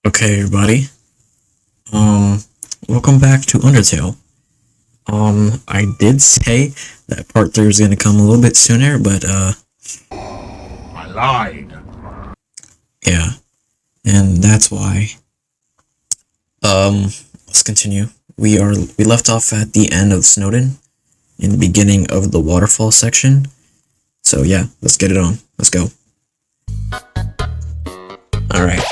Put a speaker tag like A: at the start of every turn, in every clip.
A: Okay, everybody. Welcome back to Undertale. I did say that part 3 was gonna come a little bit sooner, but,
B: I lied.
A: yeah. And that's why. Let's continue. We left off at the end of Snowden, in the beginning of the waterfall section. So yeah, let's get it on. Let's go. Alright.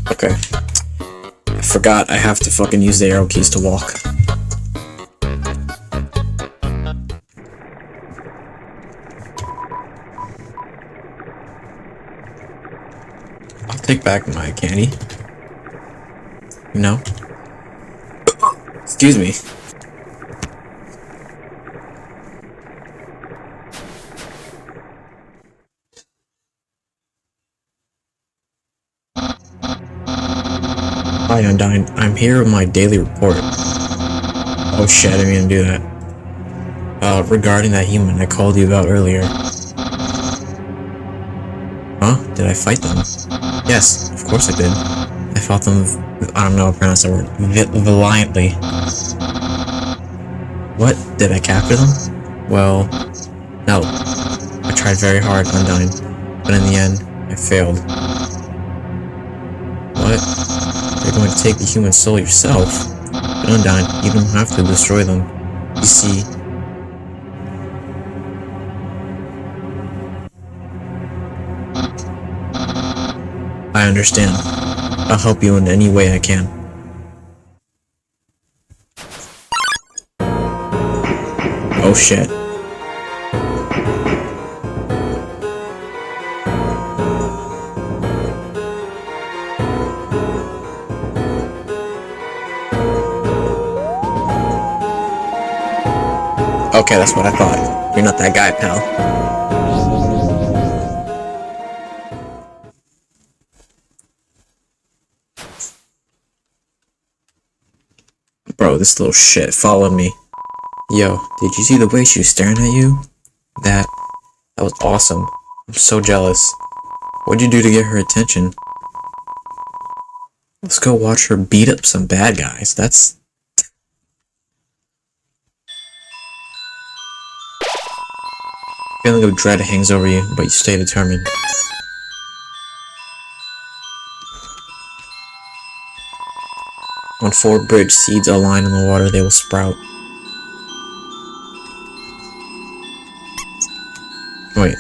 A: Okay. I forgot I have to fucking use the arrow keys to walk. I'll take back my candy. No. Excuse me. Hi, Undyne. I'm here with my daily report. Oh shit, I didn't mean to do that. Regarding that human I called you about earlier. Huh? Did I fight them? Yes, of course I did. I fought them, I don't know how to pronounce that word, valiantly. What? Did I capture them? Well, no. I tried very hard, Undyne, but in the end, I failed. What? You're going to take the human soul yourself? But Undyne, you don't have to destroy them. You see... I understand. I'll help you in any way I can. Oh shit. Okay, that's what I thought. You're not that guy, pal. Bro, this little shit followed me. Yo, did you see the way she was staring at you? That was awesome. I'm so jealous. What'd you do to get her attention? Let's go watch her beat up some bad guys. That's... feeling of dread hangs over you, but you stay determined. When 4 bridge seeds are lying in the water, they will sprout. Wait.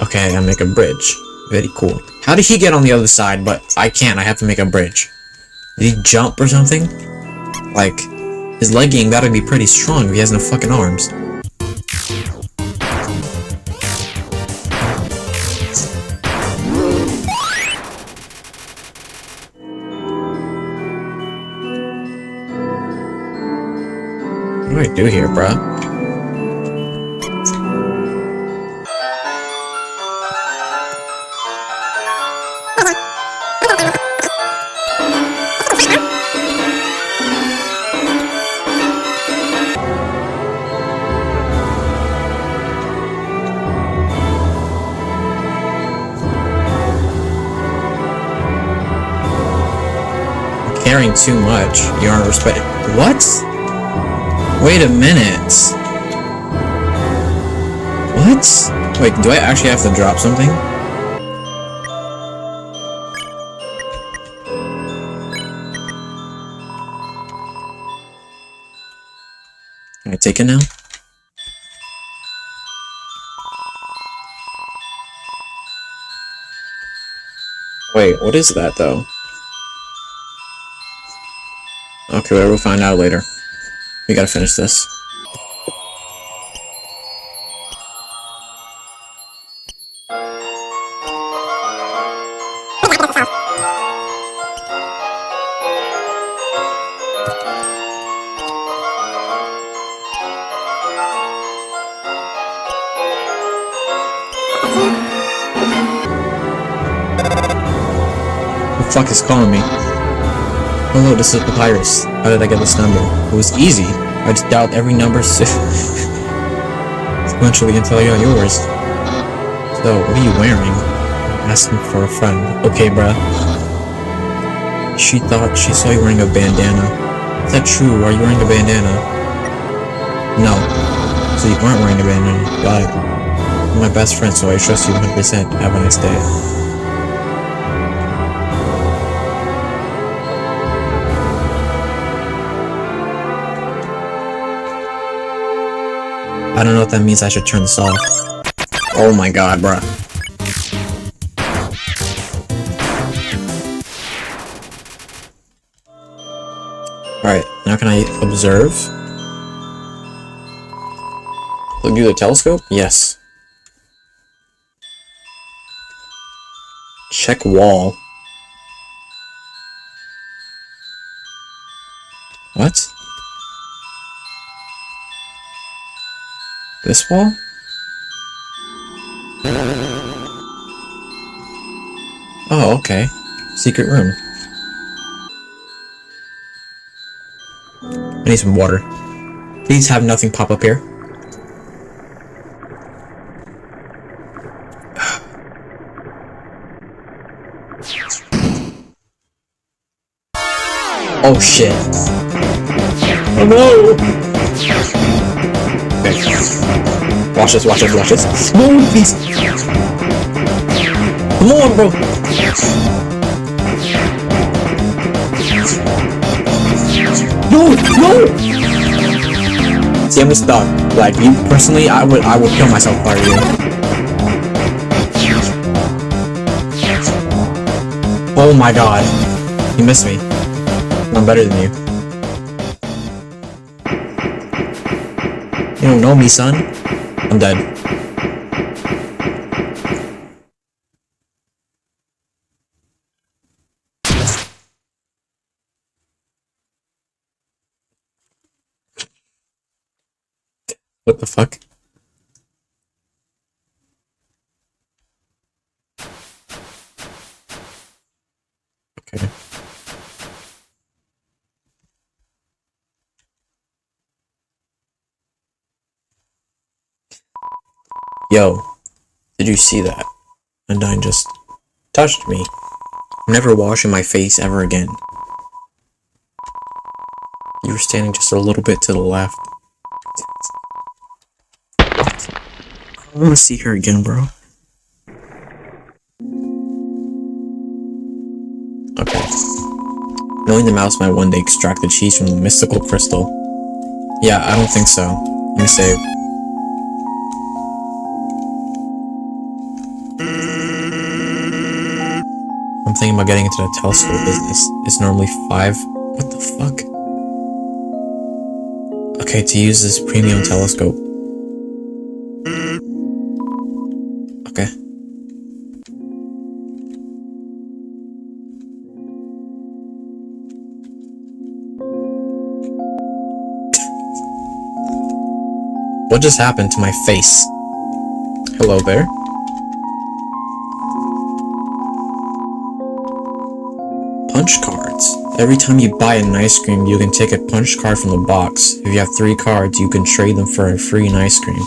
A: Okay, I make a bridge. Very cool. How did he get on the other side, but I can't? I have to make a bridge. Did he jump or something? Like, his leg game gotta be pretty strong if he has no fucking arms. What do I do here, bruh? Caring too much. You aren't respect. What? Wait a minute. What? Wait, do I actually have to drop something? Can I take it now? Wait, what is that though? Okay, we'll find out later. We gotta finish this. Who the fuck is calling me? Hello, this is Papyrus. How did I get this number? It was easy. I just dialed every number. eventually until I got yours. So, what are you wearing? Asking for a friend. Okay, bruh. She thought she saw you wearing a bandana. Is that true? Are you wearing a bandana? No. So you aren't wearing a bandana. Got it. You're my best friend, so I trust you 100%. Have a nice day. I don't know if that means I should turn this off. Oh my god, bruh. Alright, now can I observe? Look through the telescope? Yes. Check wall. What? This wall? Oh, okay. Secret room. I need some water. Please have nothing pop up here. Oh shit. Oh no! Okay. Watch this, watch this, watch this. No, please! Come on, bro! No! No! See, I'm stuck. Like, you personally, I would kill myself if I were you. Oh my god. You missed me. I'm better than you. You don't know me, son. I'm dead. What the fuck? Okay. Yo, did you see that? Undyne just touched me. I'm never washing my face ever again. You were standing just a little bit to the left. I want to see her again, bro. Okay. Knowing the mouse might one day extract the cheese from the mystical crystal. Yeah, I don't think so. Let me save. I'm thinking about getting into the telescope business. It's normally 5. What the fuck? Okay, to use this premium telescope. Okay. What just happened to my face? Hello there. Punch cards. Every time you buy an ice cream, you can take a punch card from the box. If you have 3 cards, you can trade them for a free ice cream.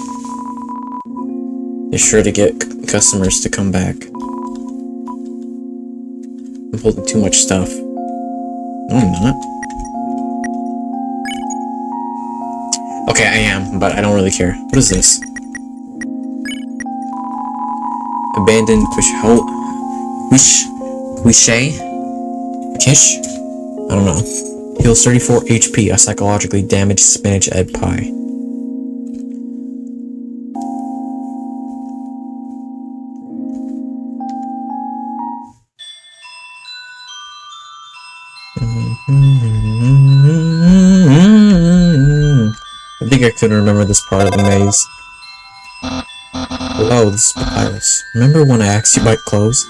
A: You're sure to get customers to come back. I'm holding too much stuff. No, I'm not. Okay, I am, but I don't really care. What is this? Abandoned Kish? I don't know. Heals 34 HP, a psychologically damaged spinach egg pie. I think I couldn't remember this part of the maze. Hello, this is Papyrus. Remember when I asked you about clothes?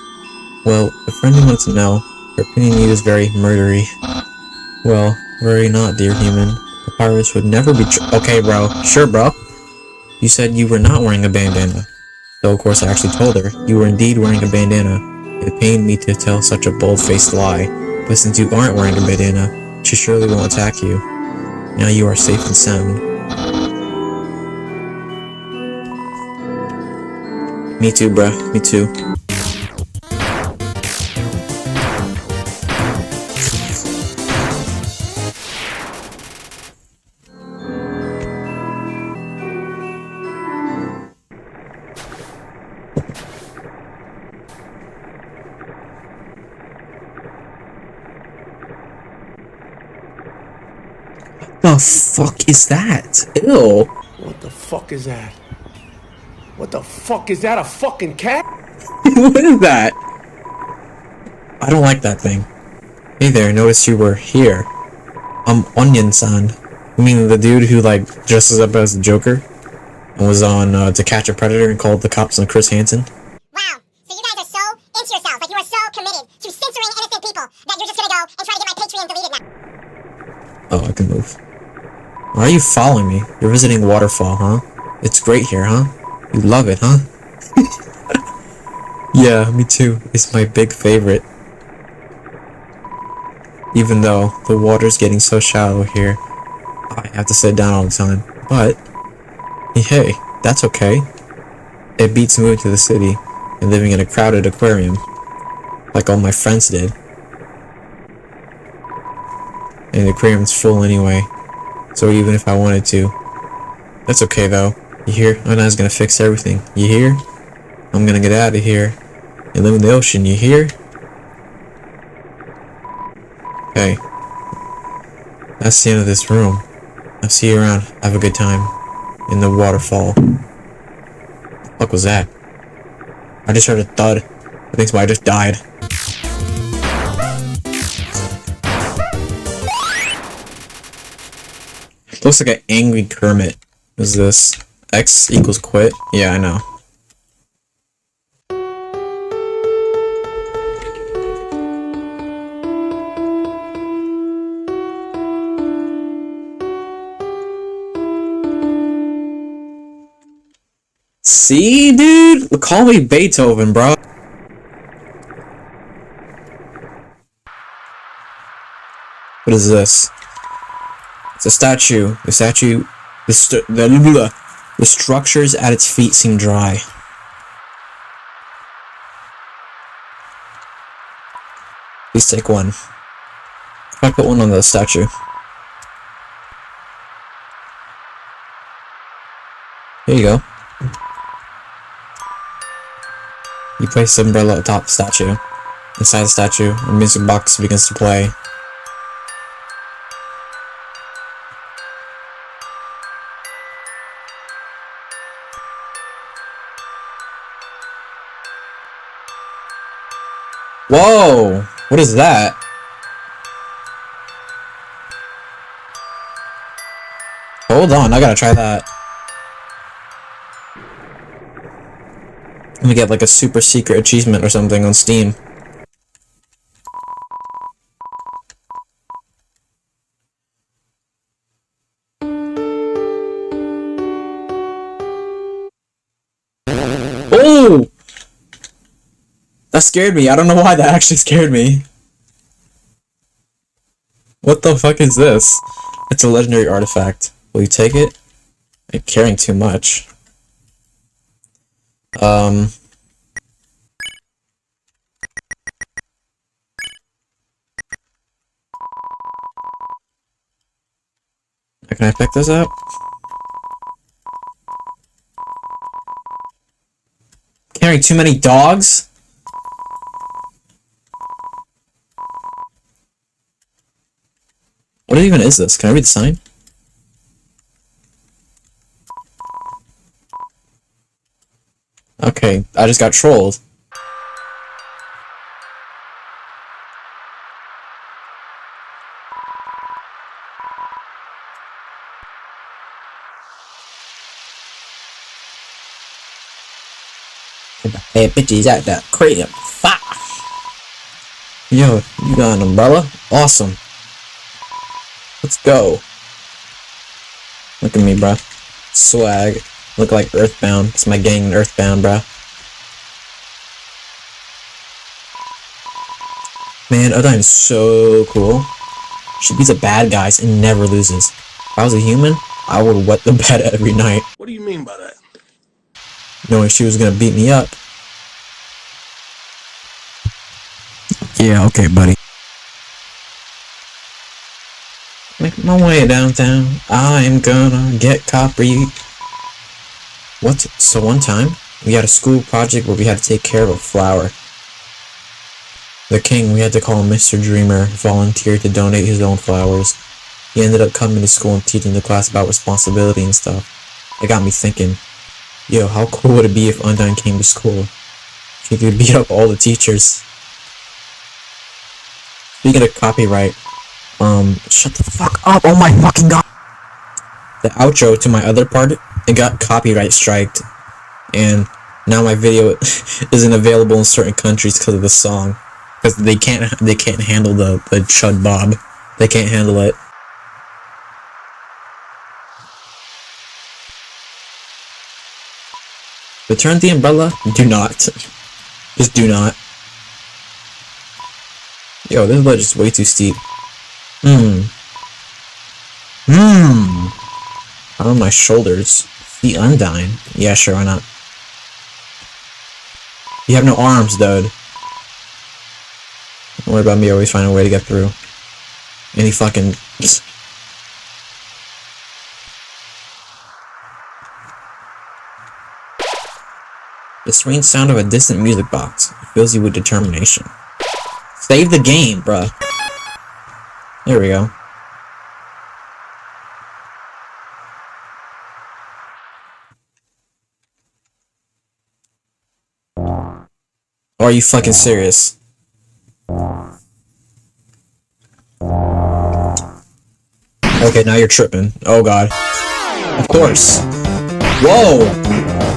A: Well, a friend wanted to know. Her opinion of you is very murdery. Well, very not, dear human. Papyrus would never be okay, bro. Sure, bro. You said you were not wearing a bandana. So, of course, I actually told her. You were indeed wearing a bandana. It pained me to tell such a bold-faced lie. But since you aren't wearing a bandana, she surely won't attack you. Now you are safe and sound. Me too, bruh. Me too. The fuck is that? Ew.
C: What the fuck is that? What the fuck is that? A fucking cat?
A: What is that? I don't like that thing. Hey there, noticed you were here. Onion-san. You mean the dude who, like, dresses up as the Joker? And was on, To Catch a Predator and called the cops on Chris Hansen?
D: Wow, so you guys are so into yourselves, like you are so committed to censoring innocent people that you're just gonna go and try to get my Patreon deleted now.
A: Oh, I can move. Why are you following me? You're visiting Waterfall, huh? It's great here, huh? You love it, huh? Yeah, me too. It's my big favorite. Even though the water's getting so shallow here, I have to sit down all the time. But, hey, that's okay. It beats moving to the city and living in a crowded aquarium, like all my friends did. And the aquarium's full anyway, so even if I wanted to, that's okay though. You hear? Anna's gonna fix everything. You hear? I'm gonna get out of here and live in the ocean. You hear? Hey, that's the end of this room. I'll see you around. Have a good time in the waterfall. What was that? I just heard a thud. I think somebody just died. Looks like an angry Kermit. What is this? X equals quit? Yeah, I know. See, dude? Call me Beethoven, bro. What is this? It's a statue. The structures at its feet seem dry. Please take one. I put one on the statue. Here you go. You place the umbrella atop the statue. Inside the statue, a music box begins to play. Whoa! What is that? Hold on, I gotta try that. Let me get like a super secret achievement or something on Steam. Oh! That scared me. I don't know why that actually scared me. What the fuck is this? It's a legendary artifact. Will you take it? I'm carrying too much. Can I pick this up? Carrying too many dogs? What even is this? Can I read the sign? Okay, I just got trolled. Hey, bitches at the crib. Fuck. Yo, you got an umbrella? Awesome. Let's go. Look at me, bruh. Swag. Look like Earthbound. It's my gang in Earthbound, bruh. Man, Undyne's so cool. She beats the bad guys and never loses. If I was a human, I would wet the bed every night.
C: What do you mean by that?
A: knowing she was gonna beat me up. Yeah, okay, buddy. Make my way downtown. I'm gonna get copy. What? So one time, we had a school project where we had to take care of a flower. The king, we had to call him Mr. Dreamer, volunteered to donate his own flowers. He ended up coming to school and teaching the class about responsibility and stuff. It got me thinking, yo, how cool would it be if Undyne came to school? He could beat up all the teachers. Speaking of copyright, shut the fuck up, oh my fucking god! The outro to my other part, it got copyright striked, and now my video isn't available in certain countries because of the song. Because they can't handle the chud bob. They can't handle it. Return the umbrella? Do not. Just do not. Yo, this ledge is way too steep. Out on my shoulders. The Undyne. Yeah, sure, why not? You have no arms, dude. Don't worry about me, I always find a way to get through. Any fucking... The strange sound of a distant music box fills you with determination. Save the game, bruh. There we go. Are you fucking serious? Okay, now you're tripping. Oh god. Of course. Whoa!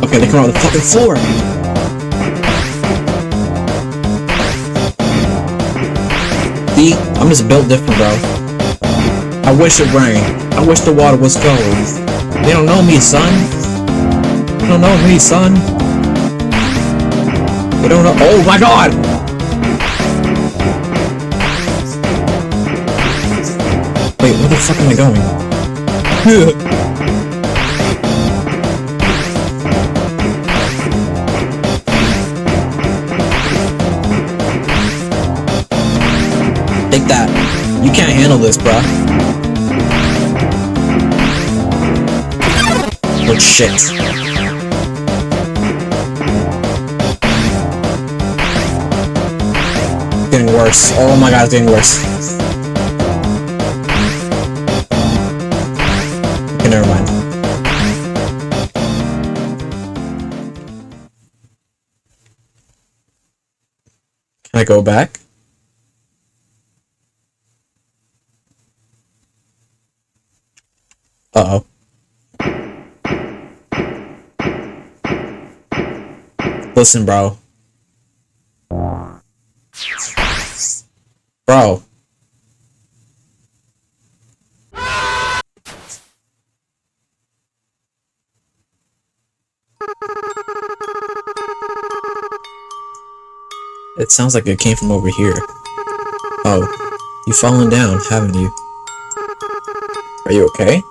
A: Okay, they come out on the fucking floor! See? I'm just built different, bro. I wish it rained. I wish the water was cold. They don't know me, son. They don't know me, son. They don't know- Oh my god! Wait, where the fuck am I going? Take that. You can't handle this, bruh. Oh shit. Getting worse. Oh my god, it's getting worse. Okay, never mind. Can I go back? Uh-oh. Listen, bro. Bro. It sounds like it came from over here. Oh, you've fallen down, haven't you? Are you okay?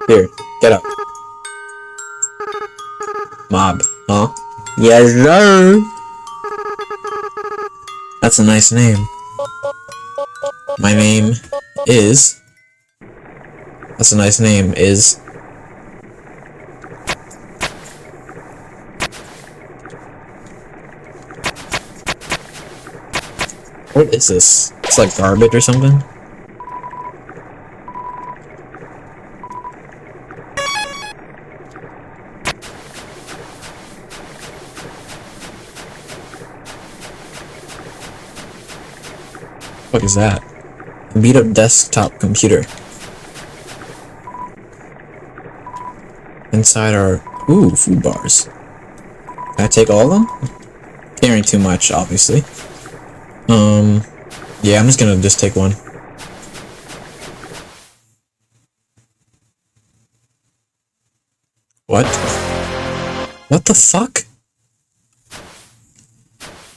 A: Here, get up. Mob, huh? Yes, sir! That's a nice name. My name is... That's a nice name, is... What is this? It's like garbage or something? What is that? A beat up desktop computer. Inside are... Ooh, food bars. Can I take all of them? Carrying too much, obviously. Yeah, I'm just gonna take one. What? What the fuck?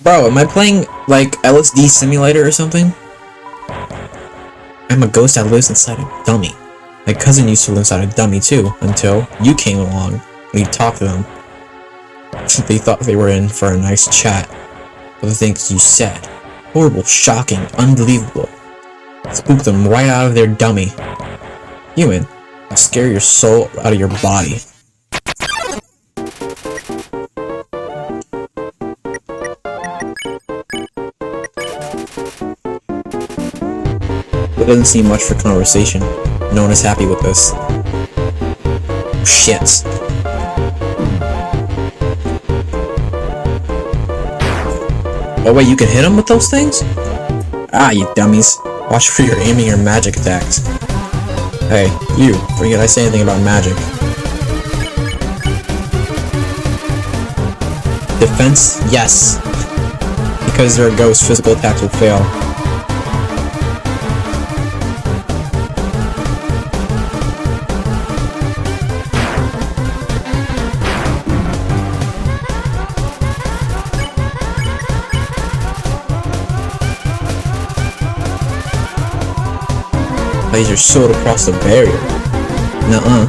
A: Bro, am I playing, like, LSD simulator or something? I'm a ghost that lives inside a dummy. My cousin used to live inside a dummy too, until you came along. when you talk to them. They thought they were in for a nice chat, but the things you said, horrible, shocking, unbelievable, spooked them right out of their dummy. Human, I'll scare your soul out of your body. There doesn't seem much for conversation. No one is happy with this. Shit. Oh wait, you can hit him with those things? Ah, you dummies. Watch for your aiming your magic attacks. Hey, you, forget I say anything about magic. Defense? Yes. Because they're a ghost, physical attacks will fail. Laser sword across the barrier. Nuh-uh.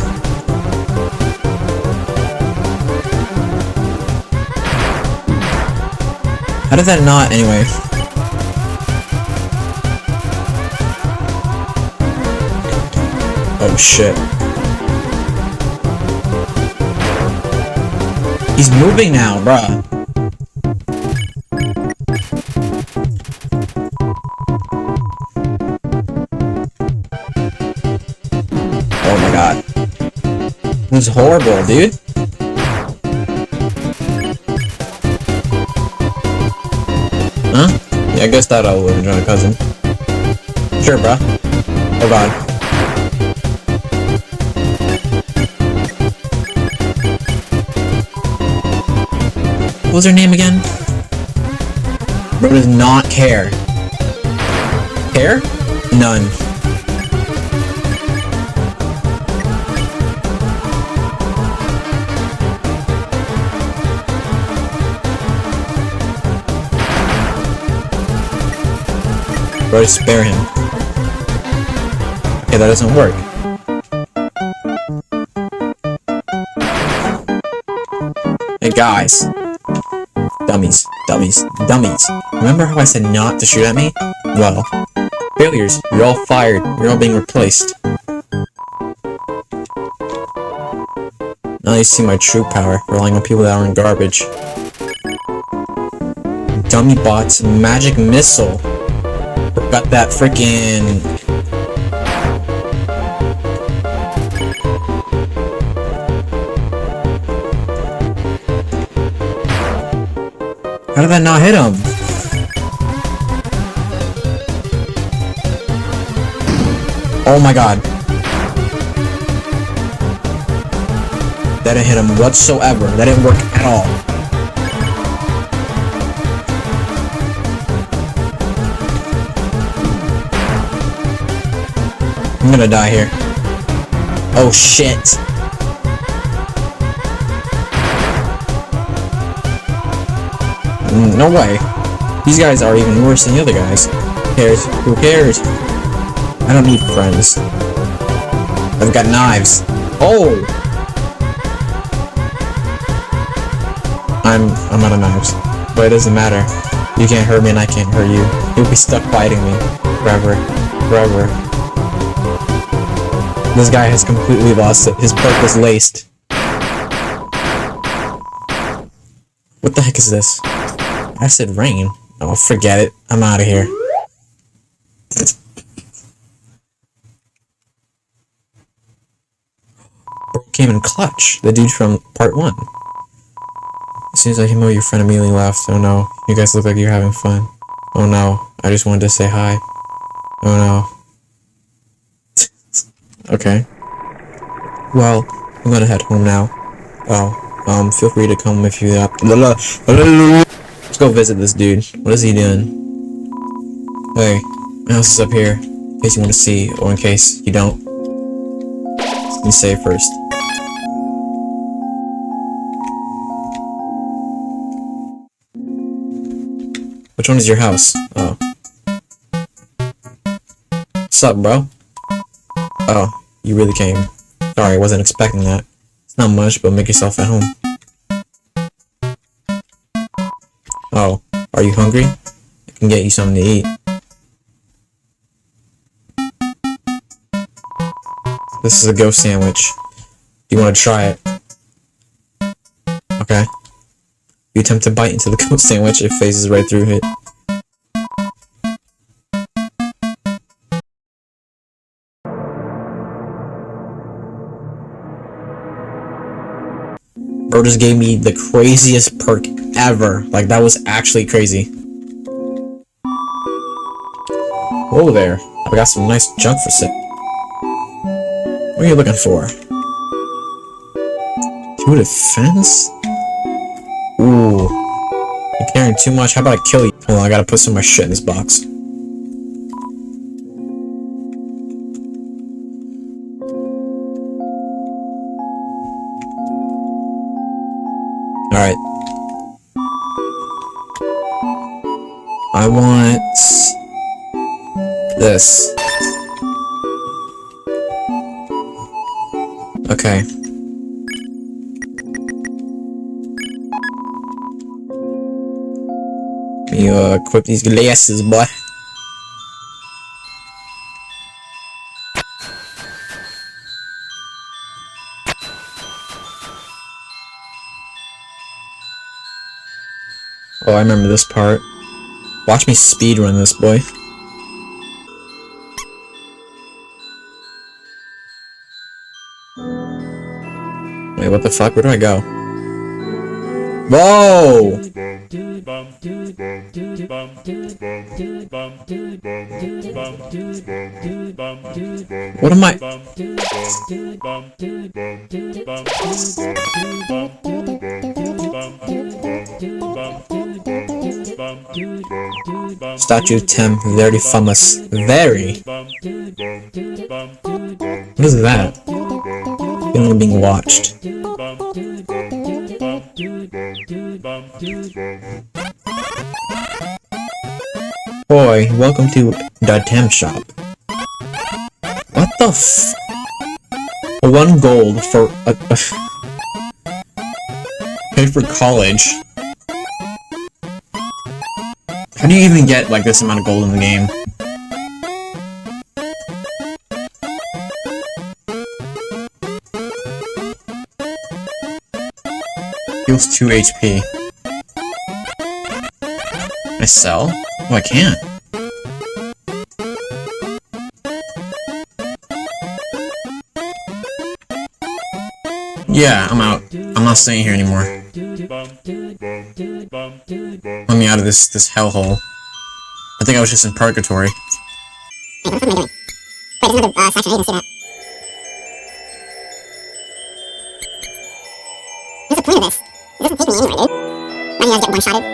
A: How did that not, anyway? Oh shit. He's moving now, bruh. Oh my god. This is horrible, dude. Huh? Yeah, I guess that I would join a cousin. Sure, bruh. Oh god. What was her name again? Bro does not care. Care? None. Bro, spare him. Okay, that doesn't work. Hey guys. Dummies. Dummies. Dummies. Remember how I said not to shoot at me? Well, failures. You're all fired. You're all being replaced. Now you see my true power, relying on people that aren't garbage. Dummy bots, magic missile. Got that freaking... How did that not hit him? Oh my god. That didn't hit him whatsoever. That didn't work at all. I'm gonna die here. Oh shit. No way. These guys are even worse than the other guys. Who cares? Who cares? I don't need friends. I've got knives. Oh! I'm out of knives. But it doesn't matter. You can't hurt me and I can't hurt you. You'll be stuck fighting me. Forever. Forever. This guy has completely lost it. His perk was laced. What the heck is this? I said rain. Oh, forget it. I'm out of here. Came in clutch. The dude from part 1. As soon as I came over, your friend immediately laughed. Oh no. You guys look like you're having fun. Oh no. I just wanted to say hi. Oh no. Okay. Well, I'm gonna head home now. Oh, feel free to come if you have. Let's go visit this dude. What is he doing? Hey, my house is up here. In case you want to see, or in case you don't. Let me say it first. Which one is your house? Oh. What's up, bro? Oh, you really came. Sorry, I wasn't expecting that. Not much, but make yourself at home. Oh, are you hungry? I can get you something to eat. This is a ghost sandwich. Do you want to try it? Okay. You attempt to bite into the ghost sandwich, it phases right through it. Bro just gave me the craziest perk ever. Like, that was actually crazy. Whoa there. I got some nice junk for sale. What are you looking for? 2 defense? Ooh. You're carrying too much. How about I kill you? Hold on, I gotta put some of my shit in this box. Alright. I want this. Okay. Let me equip these glasses, boy. Oh, I remember this part. Watch me speedrun this, boy. Wait, what the fuck? Where do I go? Whoa! What am I? Statue Tem, very famous. Very. What is that? I'm being watched. Boy, welcome to the Tem shop. What the f? 1 gold for pay for college. How do you even get like this amount of gold in the game? Heals 2 HP. Can I sell? Oh, I can't. Yeah, I'm out. I'm not staying here anymore. Let me out of this hellhole. I think I was just in purgatory.
D: Hey, what am I doing? Wait, there's another section. I didn't see that. What's the point of this? It doesn't take me anywhere, dude. Why do you guys get one-shotted?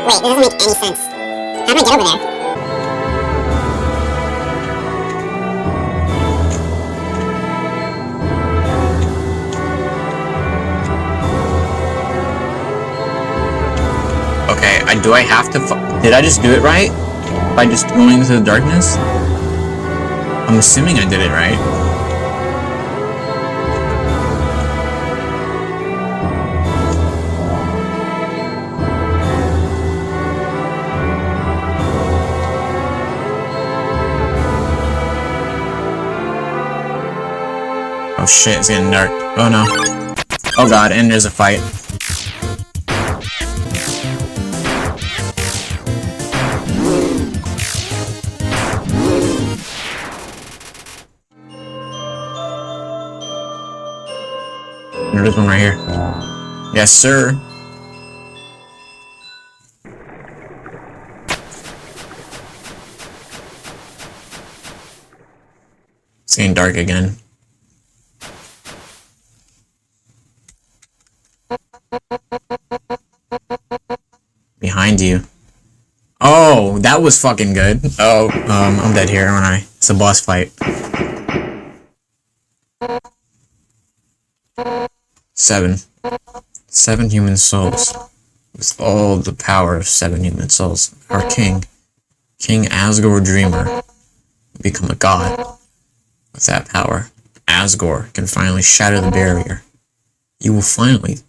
D: Wait, this doesn't make any sense. How do I get over there?
A: Okay, do I have to did I just do it right? By just going into the darkness? I'm assuming I did it right. Oh shit, it's getting dark. Oh no. Oh god, and there's a fight. There's one right here. Yes, sir. It's getting dark again. Behind you. Oh, that was fucking good. Oh, I'm dead here, aren't I? It's a boss fight. 7 human souls. With all the power of 7 human souls. Our king King Asgore Dreamer will become a god. With that power, Asgore can finally shatter the barrier. You will finally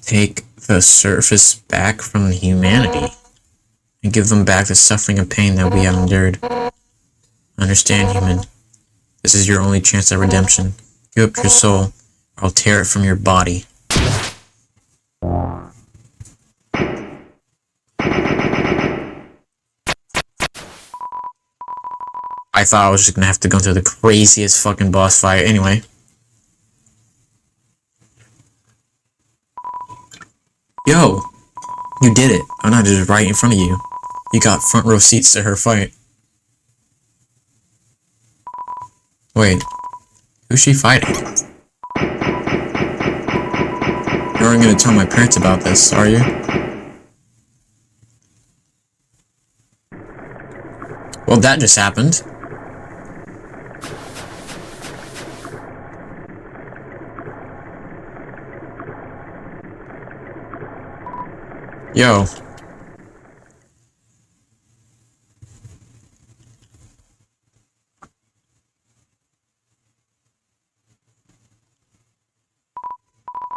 A: take the surface back from humanity and give them back the suffering and pain that we have endured. Understand, human. This is your only chance at redemption. Give up your soul, or I'll tear it from your body. I thought I was just gonna have to go through the craziest fucking boss fight anyway. Yo! You did it. I'm not just right in front of you. You got front row seats to her fight. Wait. Who's she fighting? You aren't gonna tell my parents about this, are you? Well, that just happened. Yo.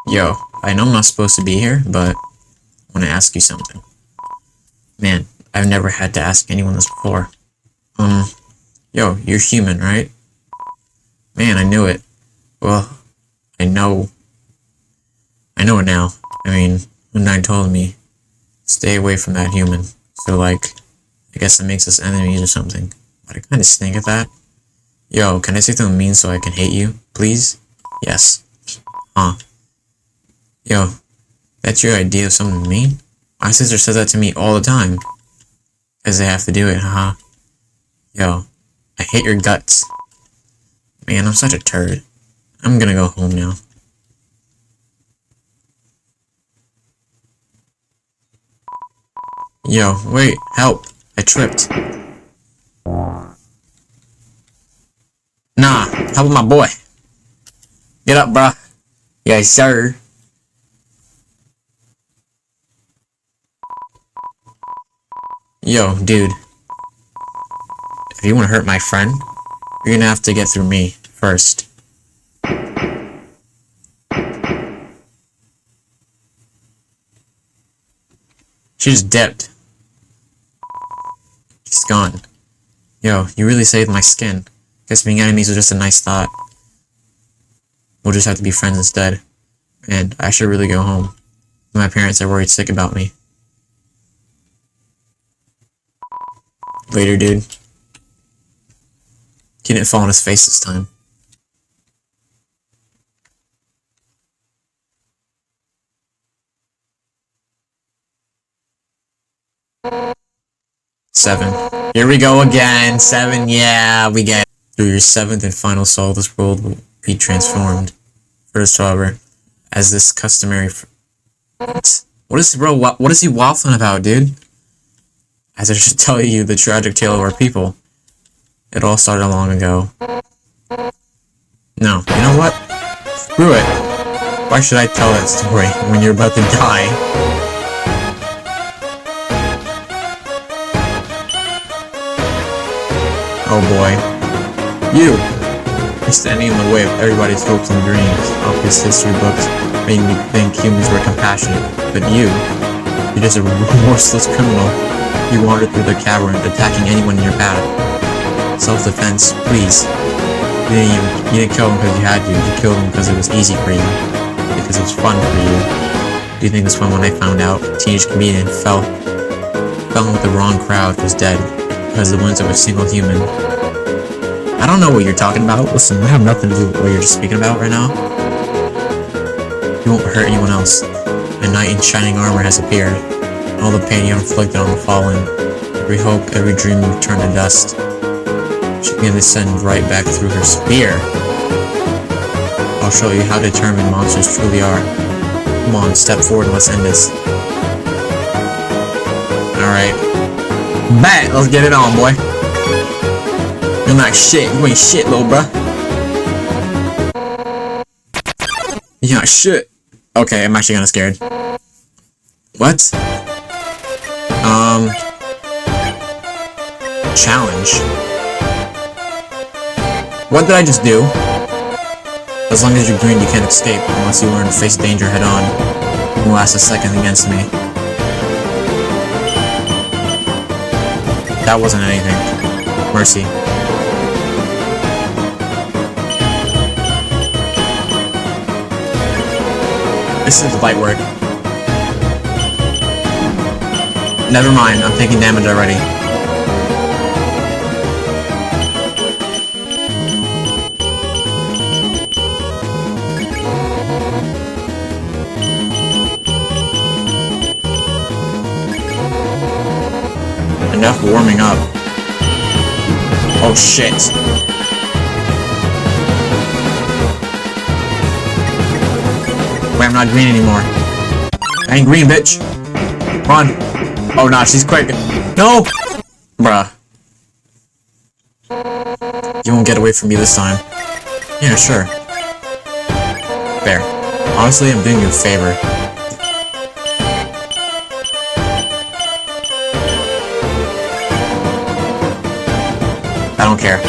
A: Yo, I know I'm not supposed to be here, but I want to ask you something. Man, I've never had to ask anyone this before. Yo, you're human, right? Man, I knew it. Well, I know it now. I mean, when Nine told me, stay away from that human. So, like, I guess it makes us enemies or something. But I kind of stink at that. Yo, can I say something mean so I can hate you? Please? Yes. Huh. Yo, that's your idea of something mean? My sister says that to me all the time. Because they have to do it, haha. Yo, I hate your guts. Man, I'm such a turd. I'm gonna go home now. Yo, wait, help. I tripped. Nah, how about my boy? Get up, bruh. Yes, sir. Yo, dude. If you want to hurt my friend, you're gonna have to get through me first. She just dipped. She's gone. Yo, you really saved my skin. Guess being enemies was just a nice thought. We'll just have to be friends instead. And I should really go home. My parents are worried sick about me. Later, dude. He didn't fall on his face this time. Seven. Here we go again. Seven, yeah, we get it. Through your seventh and final soul, this world will be transformed. First, however, as this customary... What is bro? What is he waffling about, dude? As I should tell you the tragic tale of our people. It all started long ago. No, you know what? Screw it. Why should I tell that story when you're about to die? Oh boy. You! You're standing in the way of everybody's hopes and dreams. Obvious history books made me think humans were compassionate. But you're just a remorseless criminal. You wandered through the cavern, attacking anyone in your path. Self-defense, please. You didn't kill him because you had to. You killed him because it was easy for you. Because it was fun for you. Do you think this one when I found out teenage comedian fell in with the wrong crowd was dead because the ones that were single human? I don't know what you're talking about. Listen, I have nothing to do with what you're just speaking about right now. You won't hurt anyone else. A knight in shining armor has appeared. All the pain you inflicted on the fallen, every hope, every dream you turned to dust, she began to send right back through her spear. I'll show you how determined monsters truly are. Come on, step forward and let's end this. Alright. Bet! Let's get it on, boy. You're not shit. You ain't shit, little bruh. You're not shit. Okay, I'm actually kinda scared. What? Challenge? What did I just do? As long as you're green, you can't escape unless you learn to face danger head-on. It won't last a second against me. That wasn't anything. Mercy. This is light work. Never mind, I'm taking damage already. Enough warming up. Oh shit. Wait, I'm not green anymore. I ain't green, bitch. Run. Oh nah, she's quick. No! Bruh. You won't get away from me this time. Yeah, sure. Fair. Honestly, I'm doing you a favor. I don't care.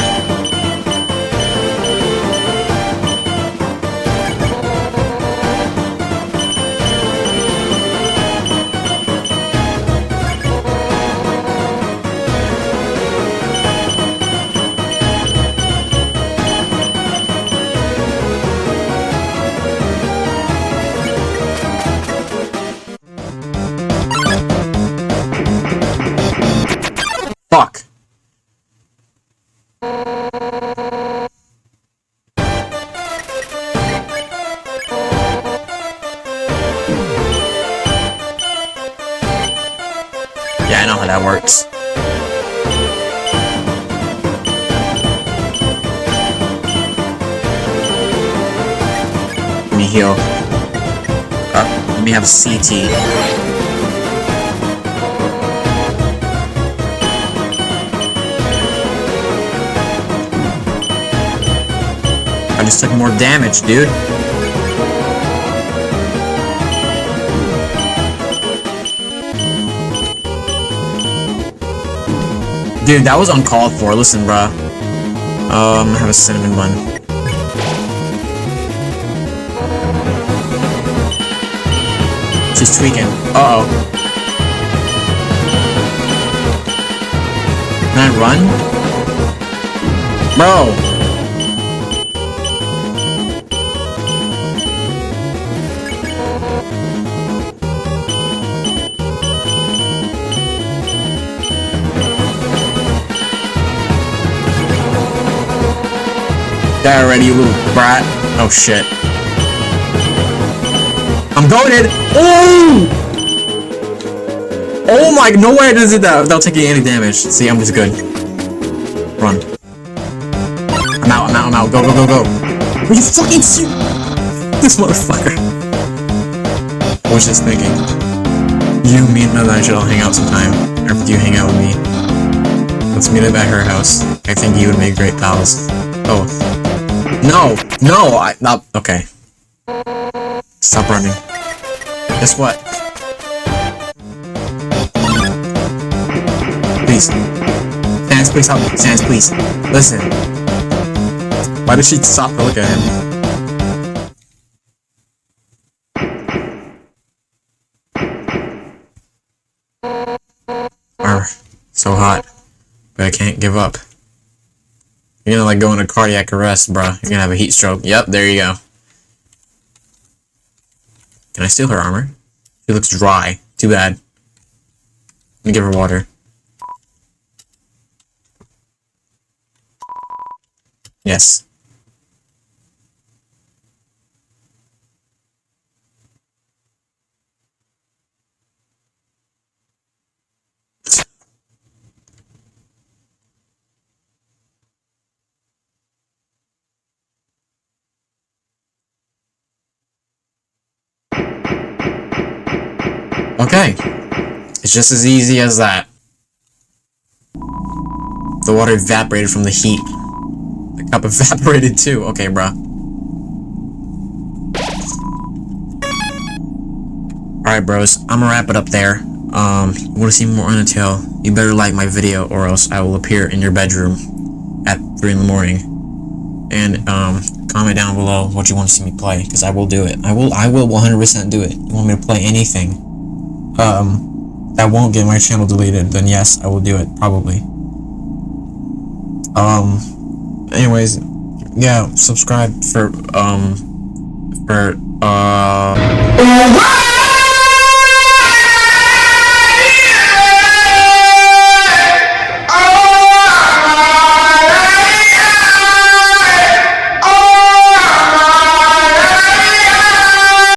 A: Fuck. Yeah, I know how that works. Let me heal. Let me have CT. I just took more damage, dude. Dude, that was uncalled for. Listen, bruh. I'm gonna have a cinnamon bun. She's tweaking. Uh-oh. Can I run? Bro! Die already, you little brat. Oh shit. I'm goated! Oh! Oh my, no way I did that without taking any damage. See, I'm just good. Run. I'm out. Go. Are you fucking serious? This motherfucker. What was just thinking? You, me, and Mother should all hang out sometime. After you hang out with me. Let's meet up at her house. I think you would make great pals. Oh. No! Okay. Stop running. Guess what? Please. Sans, please help me. Sans, please. Listen. Why did she stop to look at him? So hot. But I can't give up. You're gonna like go into cardiac arrest, bruh. You're gonna have a heat stroke. Yep, there you go. Can I steal her armor? She looks dry. Too bad. Let me give her water. Yes. Okay. It's just as easy as that. The water evaporated from the heat. The cup evaporated too. Okay, bruh. Alright, bros. I'm gonna wrap it up there. want to see more Undertale, you better like my video, or else I will appear in your bedroom at 3 in the morning. And comment down below what you want to see me play, because I will do it. I will 100% do it. You want me to play anything that won't get my channel deleted, then yes, I will do it, probably. Anyways, yeah, subscribe for